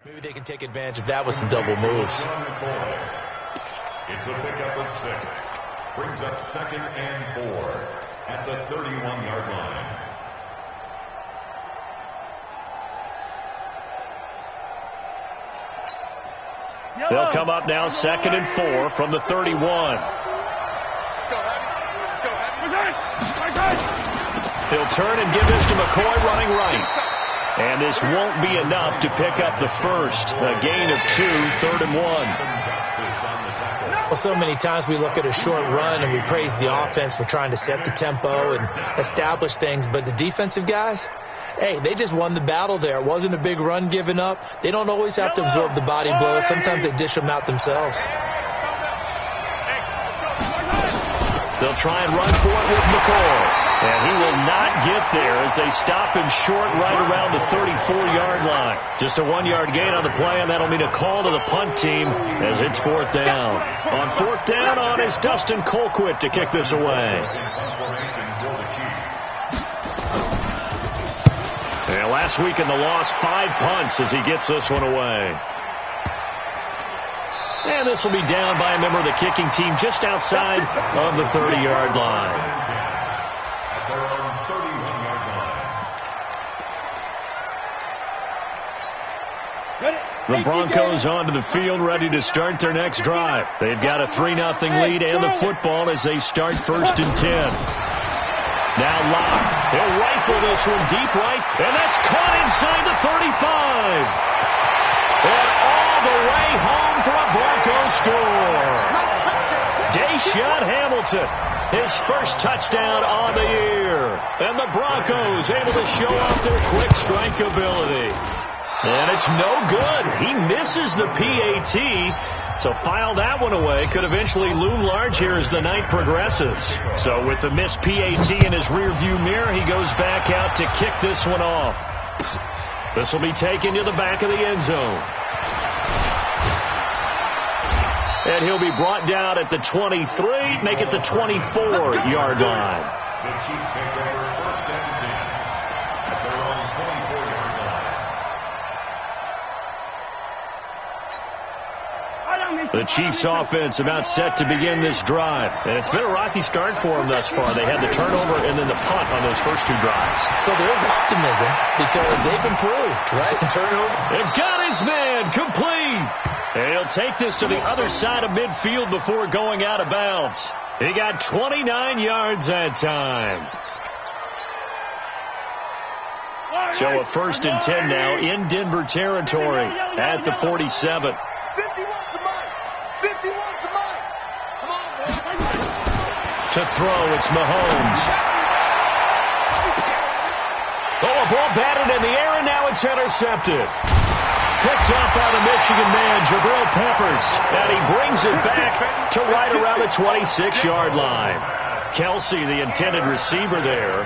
Maybe they can take advantage of that with some double moves. It's a pickup of 6. Brings up 2nd and 4 at the 31-yard line. They'll come up now 2nd and 4 from the 31. He'll turn and give this to McCoy running right. And this won't be enough to pick up the first. A gain of 2, 3rd and 1. Well, so many times we look at a short run and we praise the offense for trying to set the tempo and establish things. But the defensive guys, hey, they just won the battle there. It wasn't a big run given up. They don't always have to absorb the body blows. Sometimes they dish them out themselves. They'll try and run for it with McCoy. And he will not get there as they stop him short right around the 34-yard line. Just a 1-yard gain on the play, and that'll mean a call to the punt team as it's 4th down. On 4th down on is Dustin Colquitt to kick this away. And last week in the loss, 5 punts as he gets this one away. And this will be down by a member of the kicking team just outside of the 30-yard line. The Broncos onto the field, ready to start their next drive. They've got a 3-0 lead and the football as they start 1st and 10. Now Locke. He'll rifle this one deep right, and that's caught inside the 35. And all the way home for a Broncos score. Deshaun Hamilton, his first touchdown on the year. And the Broncos able to show off their quick strike ability. And it's no good. He misses the PAT. So file that one away. Could eventually loom large here as the night progresses. So with the missed PAT in his rearview mirror, he goes back out to kick this one off. This will be taken to the back of the end zone. And he'll be brought down at the 23, make it the 24-yard line. The Chiefs take over 1st and 10 at their own 24-yard line. The Chiefs offense about set to begin this drive. And it's been a rocky start for them thus far. They had the turnover and then the punt on those first 2 drives. So there is optimism because they've improved, right? Turnover. They've got his man complete. And he'll take this to the other side of midfield before going out of bounds. He got 29 yards that time. So a 1st and 10 now in Denver territory at the 47. 51 to mine. 51 to mine. Come on, man. To throw, it's Mahomes. Oh, a ball batted in the air, and now it's intercepted. Picked up by the Michigan man, Jabril Peppers. And he brings it back to right around the 26-yard line. Kelsey, the intended receiver there.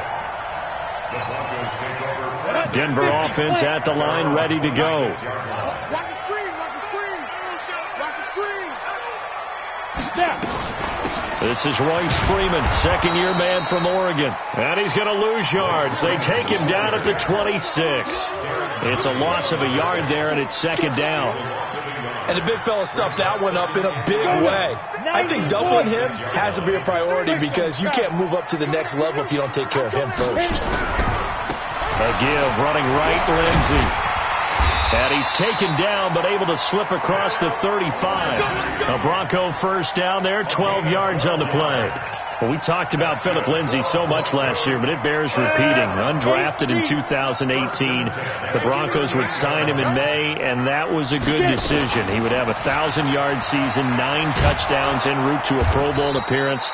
Denver offense at the line, ready to go. Watch the screen. Watch the screen. Watch the screen. This is Royce Freeman, second-year man from Oregon. And he's going to lose yards. They take him down at the 26. It's a loss of a yard there, and it's 2nd down. And the big fella stuffed that one up in a big way. I think doubling him has to be a priority because you can't move up to the next level if you don't take care of him first. A give, running right, Lindsey. And he's taken down, but able to slip across the 35. A Bronco first down there, 12 yards on the play. Well, we talked about Phillip Lindsay so much last year, but it bears repeating. Undrafted in 2018. The Broncos would sign him in May, and that was a good decision. He would have a 1,000-yard season, 9 touchdowns en route to a Pro Bowl appearance.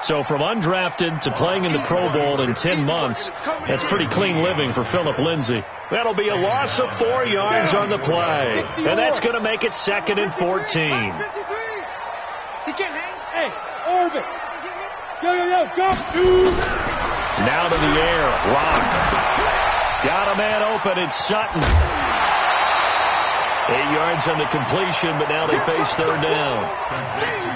So from undrafted to playing in the Pro Bowl in 10 months, that's pretty clean living for Phillip Lindsay. That'll be a loss of 4 yards on the play. And that's going to make it 2nd and 14. He can't hang. Hey, orbit. Yo, go. Now to the air. Lock. Got a man open. It's Sutton. 8 yards on the completion, but now they face third down.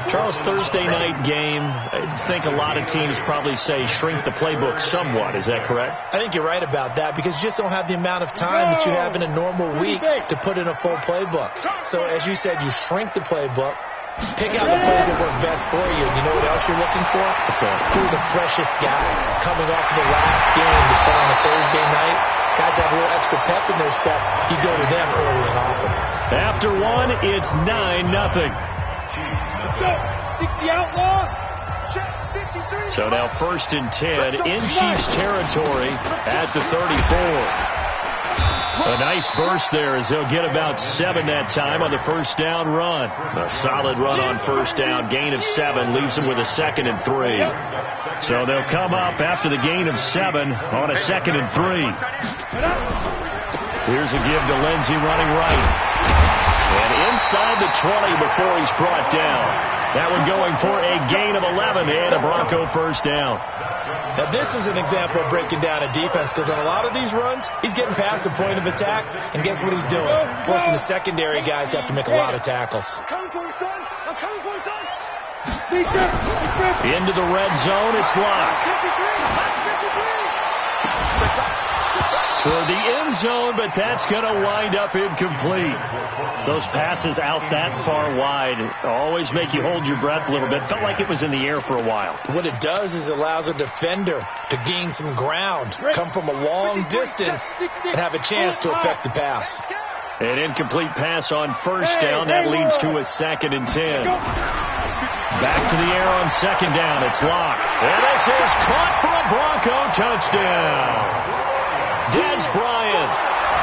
Charles, Thursday night game, I think a lot of teams probably say shrink the playbook somewhat. Is that correct? I think you're right about that because you just don't have the amount of time that you have in a normal week to put in a full playbook. So, as you said, you shrink the playbook, pick out the plays that work best for you. And you know what else you're looking for? Who are the freshest guys coming off the last game to play on a Thursday night? Guys have a little extra pep in their step. You go to them early and often. After one, it's 9-0. 60 outlaw. Check 53. So now 1st and 10 in Chiefs territory at the 34. A nice burst there as they'll get about 7 that time on the first down run. A solid run on first down. Gain of 7 leaves them with a 2nd and 3. So they'll come up after the gain of 7 on a 2nd and 3. Here's a give to Lindsey running right. And inside the 20 before he's brought down. That one going for a gain of 11 and a Bronco first down. Now, this is an example of breaking down a defense because on a lot of these runs, he's getting past the point of attack, and guess what he's doing? Forcing the secondary guys to have to make a lot of tackles. I'm coming for you, son. I'm coming for you, son. Into the red zone, it's locked. 53. Toward the end zone, but that's going to wind up incomplete. Those passes out that far wide always make you hold your breath a little bit. Felt like it was in the air for a while. What it does is it allows a defender to gain some ground, come from a long distance, and have a chance to affect the pass. An incomplete pass on first down. That leads to a 2nd and 10. Back to the air on 2nd down. It's locked. And this is caught for a Bronco touchdown. Dez Bryant,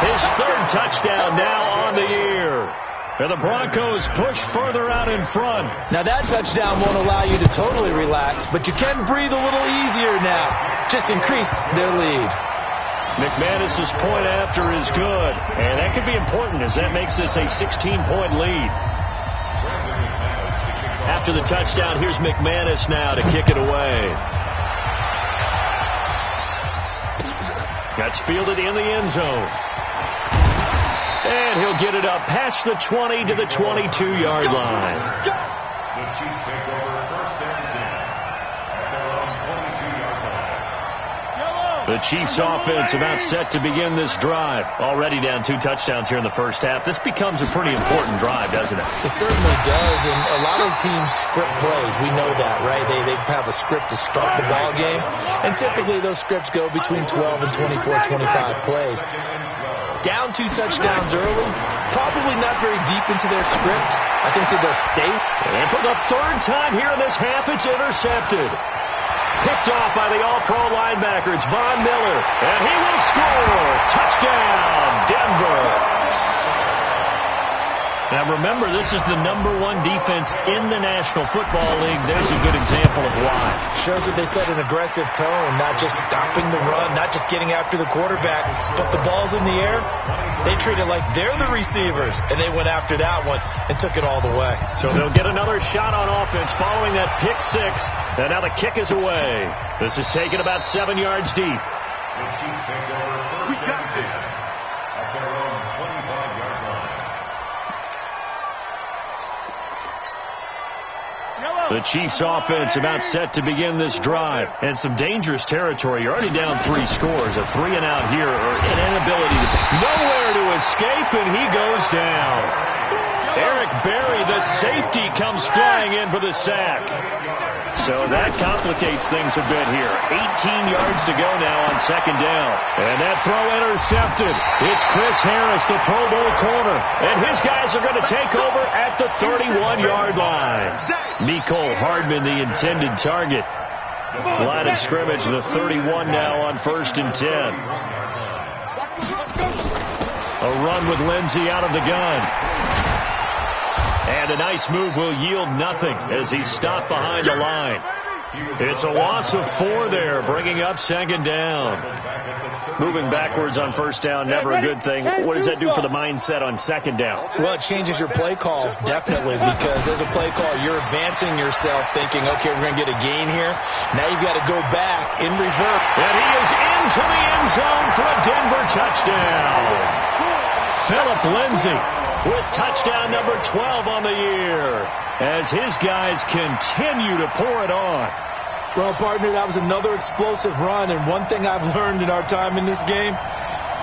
his 3rd touchdown now on the year. And the Broncos push further out in front. Now, that touchdown won't allow you to totally relax, but you can breathe a little easier now. Just increased their lead. McManus's point after is good, and that could be important as that makes this a 16-point lead. After the touchdown, here's McManus now to kick it away. That's fielded in the end zone. And he'll get it up past the 20 to the 22-yard line. The Chiefs take over 1st and 10 at their own 22-yard line. The Chiefs offense about set to begin this drive. Already down 2 touchdowns here in the first half. This becomes a pretty important drive, doesn't it? It certainly does, and a lot of teams script plays. We know that, right? They have a script to start the ball game, and typically those scripts go between 12 and 24, 25 plays. Down 2 touchdowns early, probably not very deep into their script. I think that they'll stay. And for the 3rd time here in this half, it's intercepted. Picked off by the all-pro linebacker. It's Von Miller, and he will score. Touchdown, Denver. Now remember, this is the #1 defense in the National Football League. There's a good example of why. Shows that they set an aggressive tone, not just stopping the run, not just getting after the quarterback, but the ball's in the air. They treat it like they're the receivers, and they went after that one and took it all the way. So they'll get another shot on offense following that pick 6, and now the kick is away. This is taken about 7 yards deep. The Chiefs take over 1st and 10 at their own 25-yard line. The Chiefs offense about set to begin this drive. And some dangerous territory. You're already down 3 scores. A 3 and out here, or an inability to nowhere to escape, and he goes down. Eric Berry, the safety, comes flying in for the sack. So that complicates things a bit here. 18 yards to go now on 2nd down. And that throw intercepted. It's Chris Harris, the Pro Bowl corner. And his guys are going to take over at the 31-yard line. Mecole Hardman, the intended target. Line of scrimmage, the 31 now on 1st and 10. A run with Lindsey out of the gun. And a nice move will yield nothing as he's stopped behind the line. It's a loss of 4 there, bringing up 2nd down. Moving backwards on 1st down, never a good thing. What does that do for the mindset on 2nd down? Well, it changes your play call, definitely, because as a play call, you're advancing yourself thinking, okay, we're going to get a gain here. Now you've got to go back in reverse. And he is into the end zone for a Denver touchdown. Phillip Lindsay with touchdown number 12 on the year as his guys continue to pour it on. Well, partner, that was another explosive run, and one thing I've learned in our time in this game,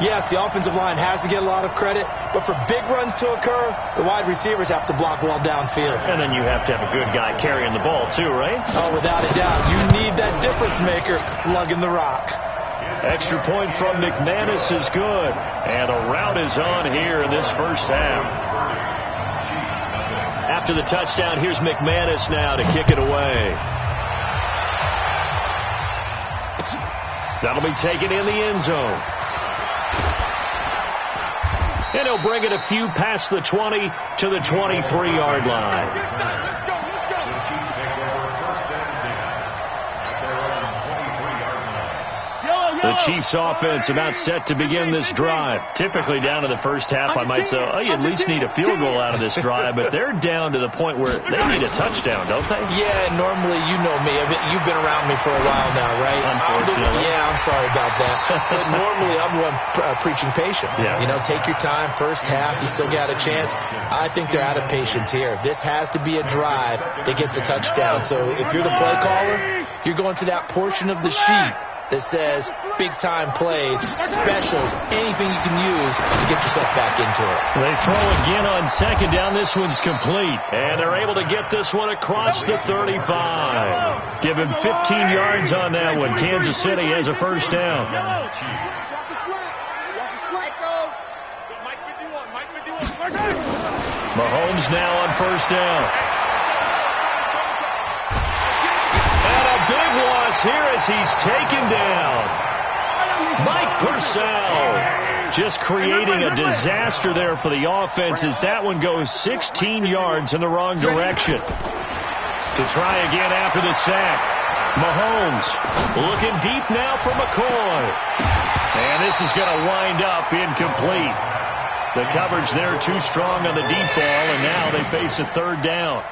yes, the offensive line has to get a lot of credit, but for big runs to occur, the wide receivers have to block well downfield. And then you have to have a good guy carrying the ball too, right? Oh, without a doubt. You need that difference maker lugging the rock. Extra point from McManus is good, and a rout is on here in this first half. After the touchdown, here's McManus now to kick it away. That'll be taken in the end zone. And he'll bring it a few past the 20 to the 23-yard line. Let's go. The Chiefs take over first and 10 at their own 23-yard line. The Chiefs offense about set to begin this drive. Typically down to the first half, I might say, oh, you at least need a field goal out of this drive, but they're down to the point where they need a touchdown, don't they? Yeah, normally, you know me. You've been around me for a while now, right? Unfortunately. I'm sorry about that. But normally, I'm the one preaching patience. Yeah. You know, take your time. First half, you still got a chance. I think they're out of patience here. This has to be a drive that gets a touchdown. So if you're the play caller, you're going to that portion of the sheet that says big-time plays, specials, anything you can use to get yourself back into it. They throw again on second down. This one's complete. And they're able to get this one across the 35. Give him 15 yards on that one. Kansas City has a first down. Mahomes now on first down. And a big loss here as he's taken down. Mike Purcell just creating a disaster there for the offense as that one goes 16 yards in the wrong direction. To try again after the sack. Mahomes looking deep now for McCoy. And this is going to wind up incomplete. The coverage there too strong on the deep ball, and now they face a third down.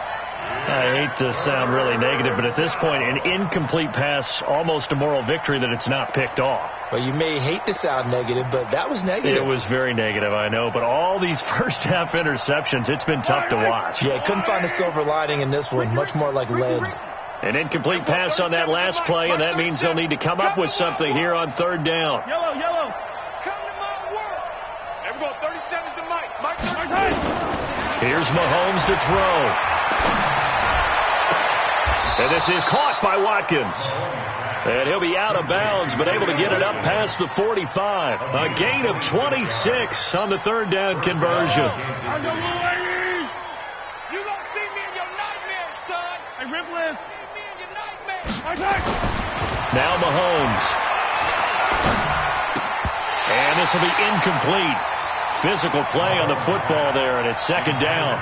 I hate to sound really negative, but at this point, an incomplete pass, almost a moral victory that it's not picked off. Well, you may hate to sound negative, but that was negative. It was very negative, I know, but all these first-half interceptions, it's been tough to watch. Yeah, couldn't find a silver lining in this one, much more like lead. An incomplete pass on that last play, and that means they'll need to come up with something here on third down. Yellow. Come to my work. There we go. 37's to Mike. Mike, 37. Here's Mahomes to throw. And this is caught by Watkins. And he'll be out of bounds, but able to get it up past the 45. A gain of 26 on the third down conversion. You gonna see me in your nightmares, son. Hey, Rippless. See me in your nightmares. Now Mahomes. And this will be incomplete. Physical play on the football there, and it's second down.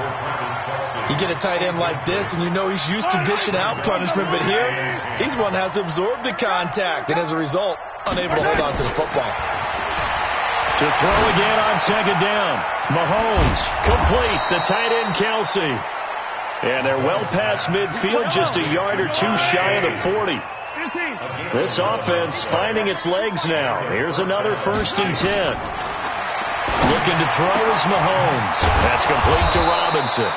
You get a tight end like this, and you know he's used to dishing out punishment, but here, he's one that has to absorb the contact, and as a result, unable to hold on to the football. To throw again on second down. Mahomes, complete, the tight end Kelsey. And they're well past midfield, just a yard or two shy of the 40. This offense finding its legs now. Here's another 1st and 10. Looking to throw is Mahomes. That's complete to Robinson.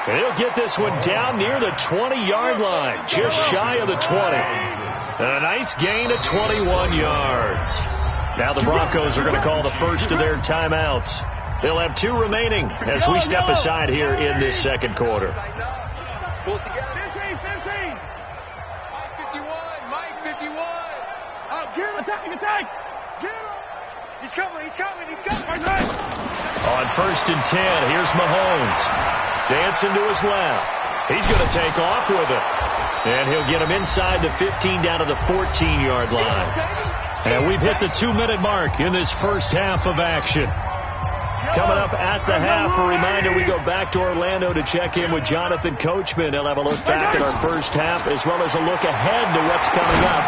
And he'll get this one down near the 20-yard line, just shy of the 20. And a nice gain of 21 yards. Now the Broncos are going to call the first of their timeouts. They'll have 2 remaining as we step aside here in this second quarter. Pull it together. 15. Mike 51. Oh, get him. Attack. Get him. He's coming. On 1st and 10, here's Mahomes. Dancing to his left. He's going to take off with it. And he'll get him inside the 15 down to the 14-yard line. And we've hit the 2-minute mark in this first half of action. Coming up at the half, a reminder, we go back to Orlando to check in with Jonathan Coachman. He'll have a look back at our first half as well as a look ahead to what's coming up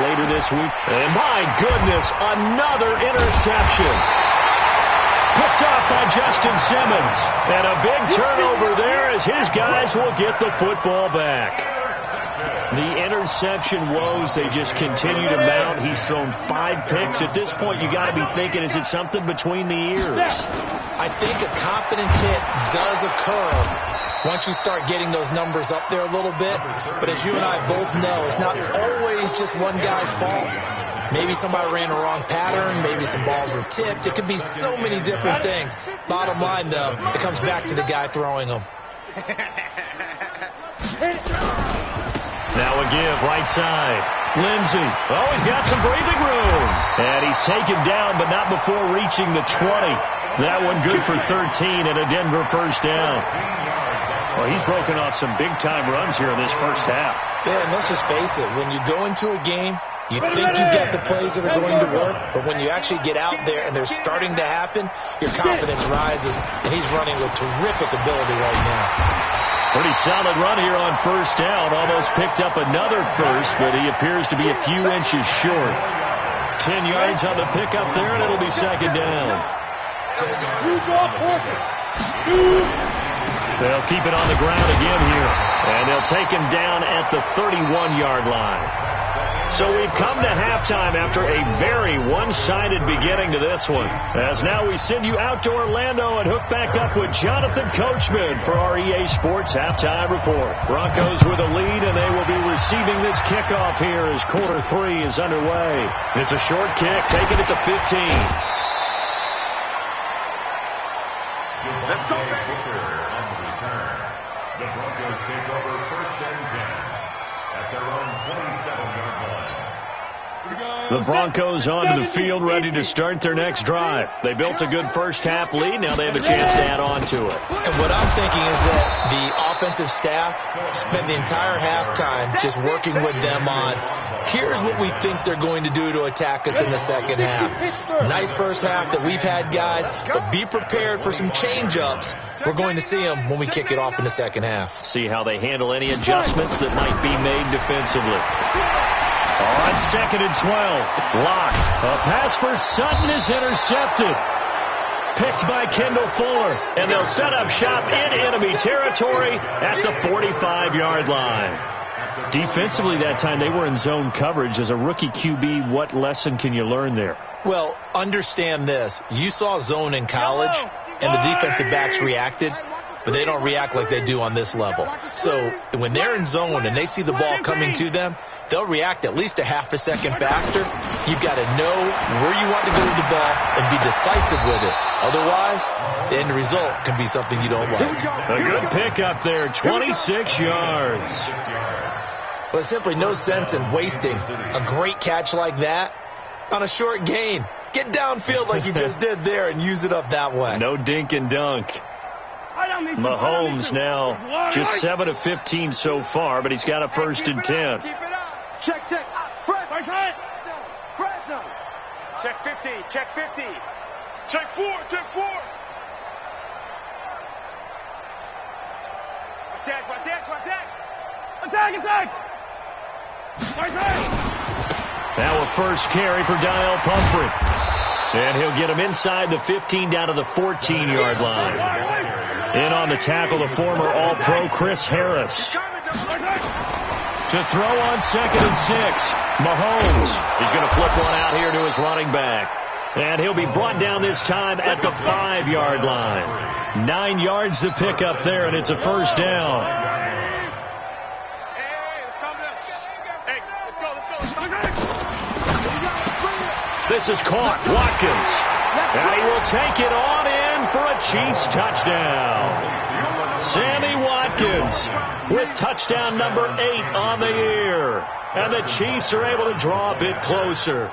later this week. And my goodness, another interception. Picked off by Justin Simmons. And a big turnover there as his guys will get the football back. The interception woes, they just continue to mount. He's thrown 5 picks. At this point, you got to be thinking, is it something between the ears? I think a confidence hit does occur once you start getting those numbers up there a little bit. But as you and I both know, it's not always just one guy's fault. Maybe somebody ran a wrong pattern. Maybe some balls were tipped. It could be so many different things. Bottom line, though, it comes back to the guy throwing them. Now a give, right side. Lindsey. Oh, he's got some breathing room. And he's taken down, but not before reaching the 20. That one good for 13 and a Denver first down. Well, he's broken off some big-time runs here in this first half. Yeah, and let's just face it. When you go into a game, you think you get the plays that are going to work, but when you actually get out there and they're starting to happen, your confidence rises, and he's running with terrific ability right now. Pretty solid run here on first down. Almost picked up another first, but he appears to be a few inches short. 10 yards on the pickup there, and it'll be second down. They'll keep it on the ground again here, and they'll take him down at the 31-yard line. So we've come to halftime after a very one-sided beginning to this one. As now we send you out to Orlando and hook back up with Jonathan Coachman for our EA Sports Halftime Report. Broncos with a lead, and they will be receiving this kickoff here as quarter 3 is underway. It's a short kick, taken at the 15. Let's go, baby. On the return, the Broncos take over first and 10 at their own 27-yard line. The Broncos onto the field, ready to start their next drive. They built a good first-half lead. Now they have a chance to add on to it. And what I'm thinking is that the offensive staff spent the entire halftime just working with them on, here's what we think they're going to do to attack us in the second half. Nice first half that we've had, guys, but be prepared for some change-ups. We're going to see them when we kick it off in the second half. See how they handle any adjustments that might be made defensively. On second and 12, Locke. A pass for Sutton is intercepted. Picked by Kendall Fuller. And they'll set up shop in enemy territory at the 45-yard line. Defensively that time, they were in zone coverage. As a rookie QB, what lesson can you learn there? Well, understand this. You saw zone in college, and the defensive backs reacted, but they don't react like they do on this level. So when they're in zone and they see the ball coming to them, they'll react at least a half a second faster. You've got to know where you want to go with the ball and be decisive with it. Otherwise, the end result can be something you don't like. A good pickup there, 26 yards. Well, there's simply no sense in wasting a great catch like that on a short gain. Get downfield like you just did there and use it up that way. No dink and dunk. Mahomes now just 7 of 15 so far, but he's got a first and 10. Check. Fred. Check 50. Check 50. Check 4. Attack. Now a first carry for Daniel Pumphrey. And he'll get him inside the 15 down to the 14-yard line. In on the tackle, the former All-Pro Chris Harris. To throw on second and 6. Mahomes is going to flip one out here to his running back. And he'll be brought down this time at the 5-yard line. 9 yards to pick up there, and it's a first down. This is caught. Watkins. And he will take it on in for a Chiefs touchdown. Sammy Watkins with touchdown number 8 on the year. And the Chiefs are able to draw a bit closer.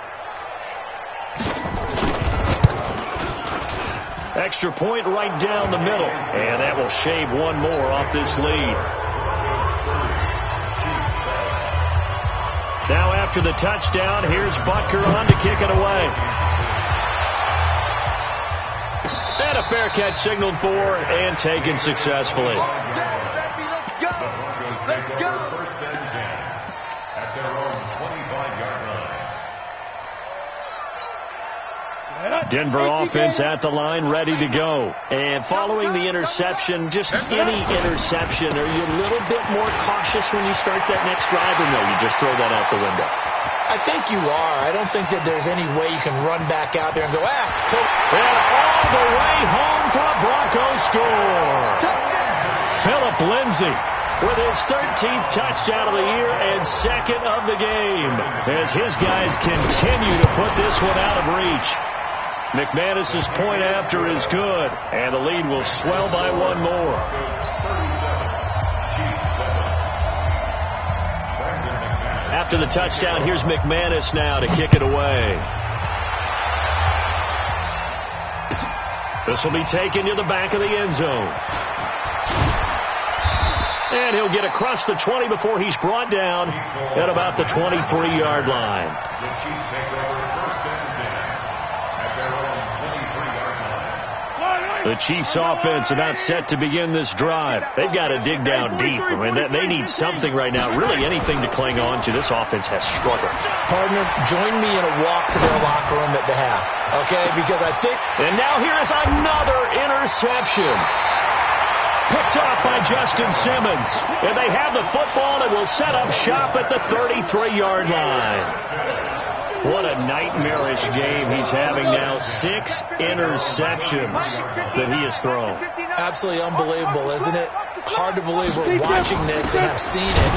Extra point right down the middle. And that will shave one more off this lead. Now after the touchdown, here's Butker on to kick it away. And a fair catch signaled for and taken successfully. The Broncos take over first and 10 at their own 25-yard line. Denver offense at the line, ready to go. And following the interception, just any interception, are you a little bit more cautious when you start that next drive, or no, you just throw that out the window? I think you are. I don't think that there's any way you can run back out there and go, And all the way home for a Broncos score. Phillip Lindsay with his 13th touchdown of the year and second of the game, as his guys continue to put this one out of reach. McManus's point after is good, and the lead will swell by one more. After the touchdown, here's McManus now to kick it away. This will be taken to the back of the end zone. And he'll get across the 20 before he's brought down at about the 23-yard line. The Chiefs take over first and 10 at their own 23-yard line. The Chiefs offense about set to begin this drive. They've got to dig down deep. I mean, they need something right now, really anything to cling on to. This offense has struggled. Partner, join me in a walk to their locker room at the half, okay? Because I think... And now here is another interception. Picked off by Justin Simmons. And they have the football and will set up shop at the 33-yard line. What a nightmarish game he's having now. 6 interceptions that he has thrown. Absolutely unbelievable, isn't it? Hard to believe we're watching this and have seen it,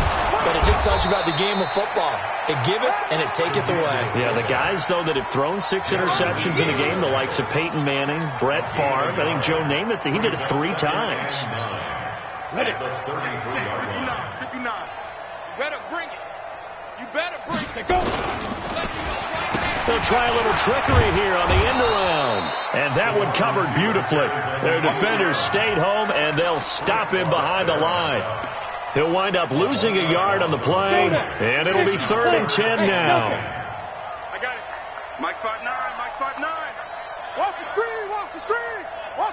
but it just tells you about the game of football. It giveth and it taketh away. Yeah, the guys, though, that have thrown 6 interceptions in a game, the likes of Peyton Manning, Brett Favre, I think Joe Namath, he did it 3 times. Let it. 59. Better bring it. You better bring it. Go. They'll try a little trickery here on the end around. And that one covered beautifully. Their defenders stayed home, and they'll stop him behind the line. He'll wind up losing a yard on the play, and it'll be 3rd and 10 now. I got it. Mike's 5'9". Watch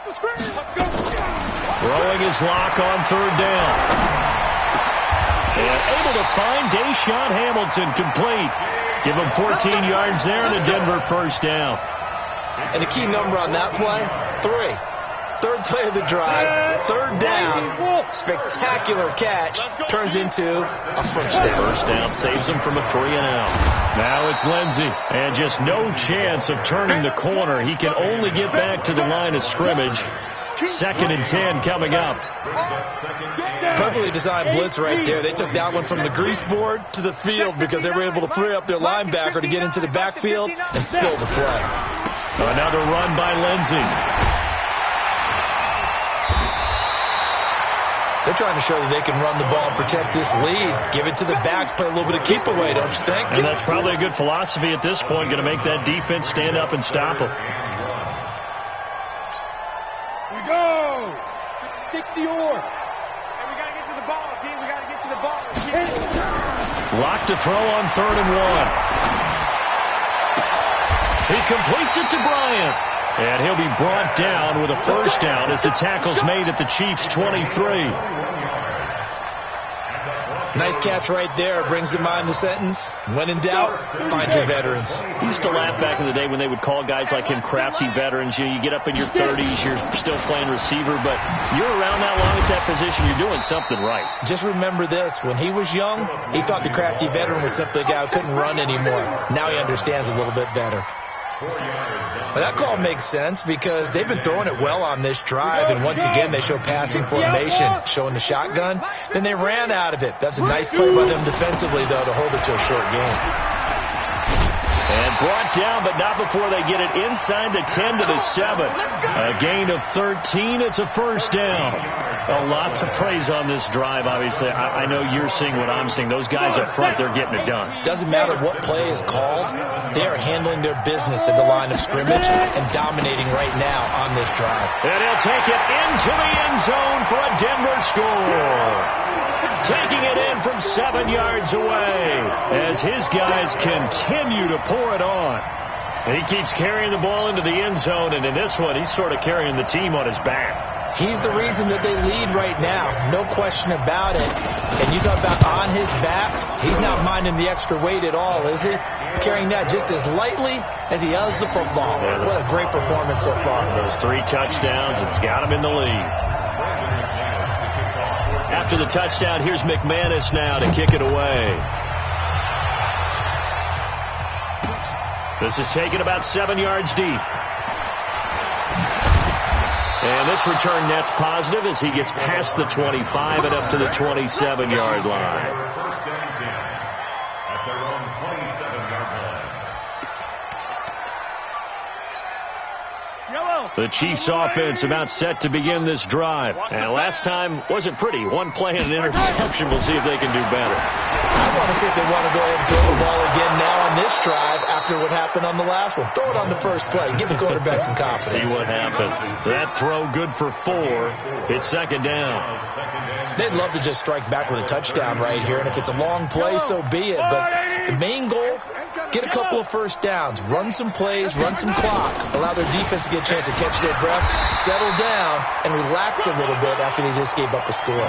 the screen. Let's go. Throwing his lock on 3rd down. And able to find Deshaun Hamilton complete. Give him 14 yards there and a Denver first down. And the key number on that play, 3. 3rd play of the drive, 3rd down, spectacular catch, turns into a first down. First down saves him from a 3-and-out. Now it's Lindsay, and just no chance of turning the corner. He can only get back to the line of scrimmage. 2nd and 10 coming up. Perfectly designed blitz right there. They took that one from the grease board to the field because they were able to free up their linebacker to get into the backfield and spill the play. Another run by Lindsay. They're trying to show that they can run the ball and protect this lead. Give it to the backs, play a little bit of keep away, don't you think? And that's probably a good philosophy at this point, going to make that defense stand up and stop them. We go. 60 or. And we got to get to the ball, team. We got to get to the ball. Lock to throw on 3rd and 1. He completes it to Bryant. And he'll be brought down with a first down as the tackle's made at the Chiefs' 23. Nice catch right there. Brings to mind the sentence, when in doubt, find your veterans. He used to laugh back in the day when they would call guys like him crafty veterans. You get up in your 30s, you're still playing receiver, but you're around that long at that position, you're doing something right. Just remember this. When he was young, he thought the crafty veteran was simply a guy who couldn't run anymore. Now he understands a little bit better. But that call makes sense because they've been throwing it well on this drive, and once again they show passing formation, showing the shotgun. Then they ran out of it. That's a nice play by them defensively, though, to hold it to a short game. And brought down, but not before they get it inside the 10 to the 7. A gain of 13. It's a first down. A lot to praise on this drive, obviously. I know you're seeing what I'm seeing. Those guys up front, they're getting it done. Doesn't matter what play is called. They are handling their business at the line of scrimmage and dominating right now on this drive. And he'll take it into the end zone for a Denver score. Taking it in from 7 yards away as his guys continue to pour it on. He keeps carrying the ball into the end zone, and in this one, he's sort of carrying the team on his back. He's the reason that they lead right now. No question about it. And you talk about on his back, he's not minding the extra weight at all, is he? Carrying that just as lightly as he does the football. What a great performance so far. Those 3 touchdowns, it's got him in the lead. After the touchdown, here's McManus now to kick it away. This is taken about 7 yards deep. And this return net's positive as he gets past the 25 and up to the 27-yard line. First and 10 at their own 27-yard line. The Chiefs offense about set to begin this drive. And last time wasn't pretty. 1 play and an interception. We'll see if they can do better. I want to see if they want to go ahead and throw the ball again now on this drive after what happened on the last one. Throw it on the first play. Give the quarterback some confidence. See what happens. That throw good for 4. It's second down. They'd love to just strike back with a touchdown right here. And if it's a long play, so be it. But the main goal, get a couple of first downs. Run some plays, run some clock. Allow their defense to get a chance to catch their breath, settle down, and relax a little bit after they just gave up a score.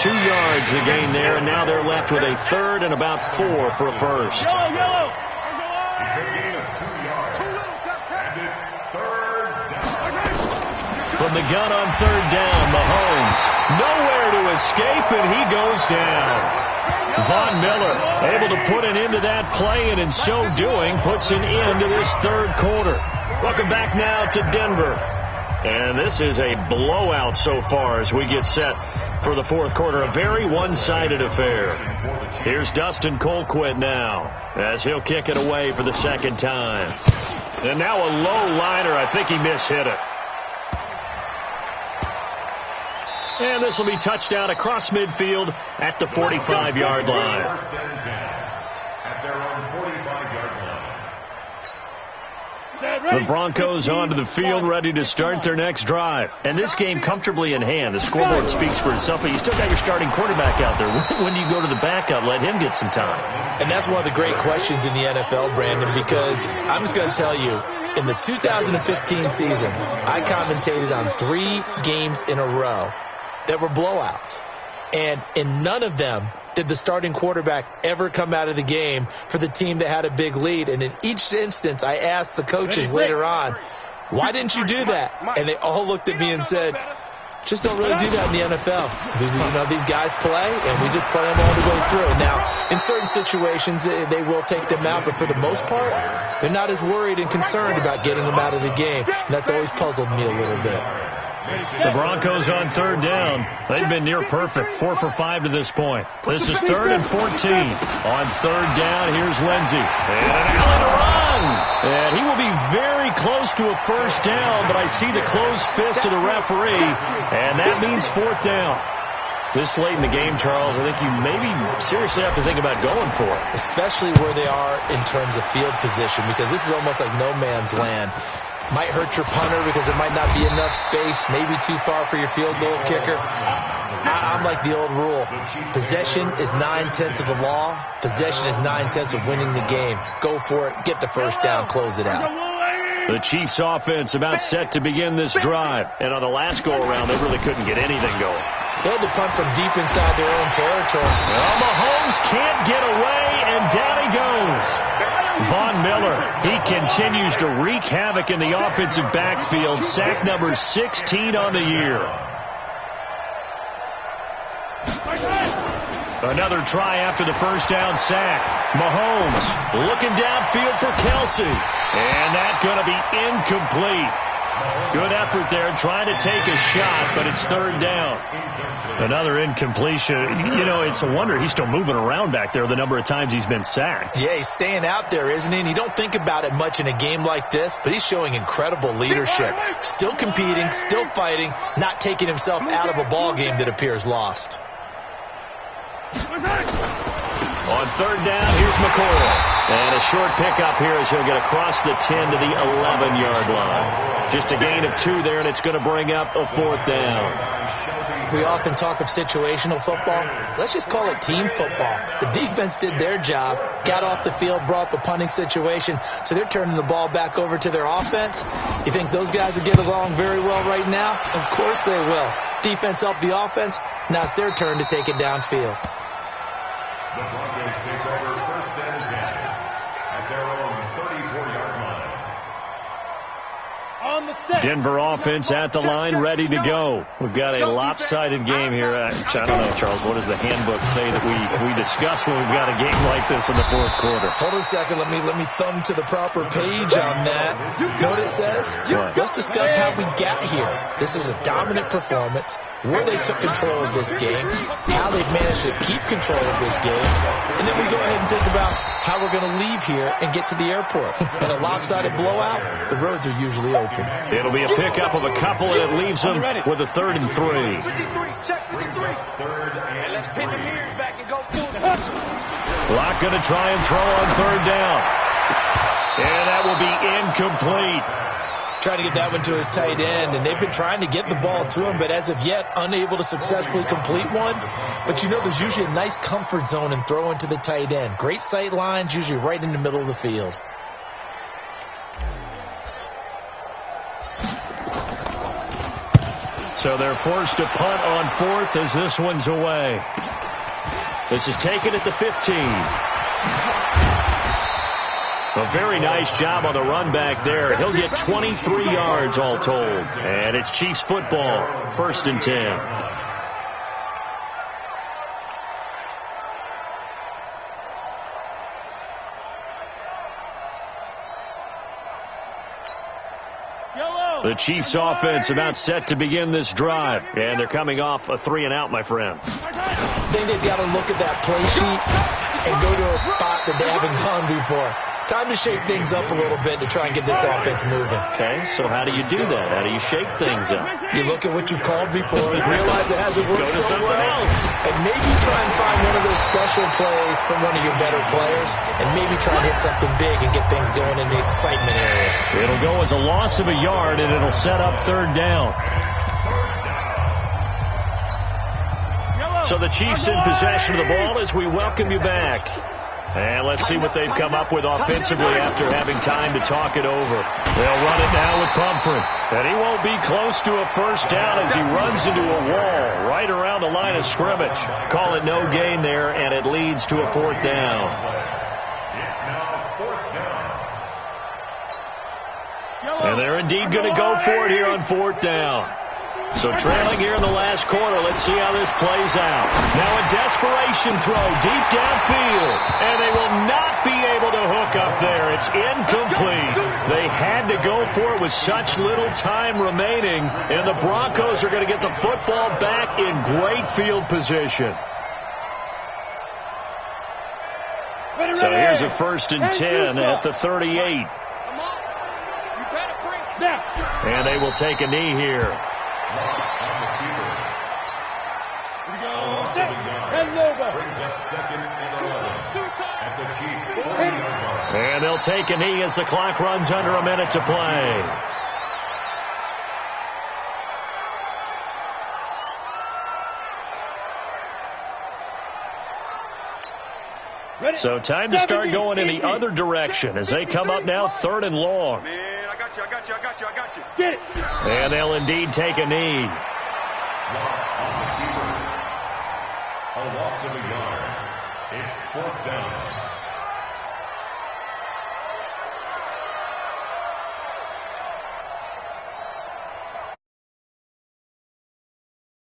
2 yards the gain there, and now they're left with a third and about 4 for a first. It's a gain of 2 yards, and it's third down. From the gun on third down, Mahomes nowhere to escape, and he goes down. Von Miller able to put an end to that play, and in so doing puts an end to this third quarter. Welcome back now to Denver. And this is a blowout so far as we get set for the fourth quarter. A very one-sided affair. Here's Dustin Colquitt now as he'll kick it away for the second time. And now a low liner. I think he mishit it. And this will be touchdown across midfield at the 45-yard line. First and 10 at their own 45-yard line. The Broncos onto the field, ready to start their next drive. And this game comfortably in hand. The scoreboard speaks for itself, but you still got your starting quarterback out there. When do you go to the backup? Let him get some time. And that's one of the great questions in the NFL, Brandon, because I'm just going to tell you, in the 2015 season, I commentated on 3 games in a row that were blowouts. And in none of them did the starting quarterback ever come out of the game for the team that had a big lead. And in each instance, I asked the coaches later on, why didn't you do that? And they all looked at me and said, just don't really do that in the NFL. These guys play, and we just play them all the way through. Now, in certain situations, they will take them out, but for the most part, they're not as worried and concerned about getting them out of the game. And that's always puzzled me a little bit. The Broncos on third down. They've been near perfect. 4 for 5 to this point. This is 3rd and 14. On third down, here's Lindsey. And an Allen run. And he will be very close to a first down, but I see the closed fist of the referee, and that means 4th down. This late in the game, Charles, I think you maybe seriously have to think about going for it. Especially where they are in terms of field position, because this is almost like no man's land. Might hurt your punter because there might not be enough space, maybe too far for your field goal kicker. I'm like the old rule. Possession is 9/10 of the law. Possession is 9/10 of winning the game. Go for it. Get the first down. Close it out. The Chiefs offense about set to begin this drive. And on the last go-around, they really couldn't get anything going. They had to punt from deep inside their own territory. Well, Mahomes can't get away, and down he goes. Von Miller, he continues to wreak havoc in the offensive backfield. Sack number 16 on the year. Another try after the first down sack. Mahomes looking downfield for Kelsey. And that's going to be incomplete. Good effort there, trying to take a shot, but it's third down. Another incompletion. It's a wonder he's still moving around back there the number of times he's been sacked. Yeah, he's staying out there, isn't he? And you don't think about it much in a game like this, but he's showing incredible leadership. Still competing, still fighting, not taking himself out of a ball game that appears lost. On third down, here's McCoy. And a short pickup here as he'll get across the 10 to the 11-yard line. Just a gain of 2 there, and it's going to bring up a 4th down. we often talk of situational football. Let's just call it team football. The defense did their job, got off the field, brought the punting situation, so they're turning the ball back over to their offense. You think those guys will get along very well right now? Of course they will. Defense helped the offense. Now it's their turn to take it downfield. The Broncos take over first and 10 at their own 34-yard line. On the set. Denver offense at the line, ready to go. We've got a lopsided game here. I don't know, Charles, what does the handbook say that we discuss when we've got a game like this in the fourth quarter? Hold on a second. Let me thumb to the proper page on that. You know what it says? What? Let's discuss how we got here. This is a dominant performance, where they took control of this game, how they've managed to keep control of this game, and then we go ahead and think about how we're going to leave here and get to the airport. In a lopsided blowout, the roads are usually open. It'll be a pickup of a couple, and it leaves them with a 3rd and 3. 53, check 53. And let's pin the mirrors back and go full. Locke going to try and throw on 3rd down. And that will be incomplete. Trying to get that one to his tight end, and they've been trying to get the ball to him, but as of yet, unable to successfully complete one. But you know, there's usually a nice comfort zone in throwing to the tight end. Great sight lines, usually right in the middle of the field. So they're forced to punt on 4th as this one's away. This is taken at the 15. A very nice job on the run back there. He'll get 23 yards all told. And it's Chiefs football, 1st and 10. The Chiefs offense about set to begin this drive. And they're coming off a 3-and-out, my friend. I think they've got to look at that play sheet and go to a spot that they haven't gone before. Time to shake things up a little bit to try and get this offense moving. Okay, so how do you do that? How do you shake things up? You look at what you called before and realize it hasn't worked Go to so something well. else. And maybe try and find one of those special plays from one of your better players and maybe try and hit something big and get things going in the excitement area. It'll go as a loss of a yard, and it'll set up 3rd down. So the Chiefs in possession of the ball as we welcome you back. And let's see what they've come up with offensively after having time to talk it over. They'll run it now with Pumphrey. And he won't be close to a 1st down as he runs into a wall right around the line of scrimmage. Call it no gain there, and it leads to a 4th down. It's now 4th down. And they're indeed going to go for it here on 4th down. So trailing here in the last quarter, let's see how this plays out. Now a desperation throw deep downfield, and they will not be able to hook up there. It's incomplete. They had to go for it with such little time remaining, and the Broncos are going to get the football back in great field position. So here's a 1st and 10 at the 38. And they will take a knee here. Brings up 2nd and 11 at the Chiefs 40-yard line. And they'll take a knee as the clock runs under a minute to play. So time to start going in the other direction as they come up now 3rd and long. Man, I got you. Get it. And they'll indeed take a knee. A loss of a yard. It's 4th down.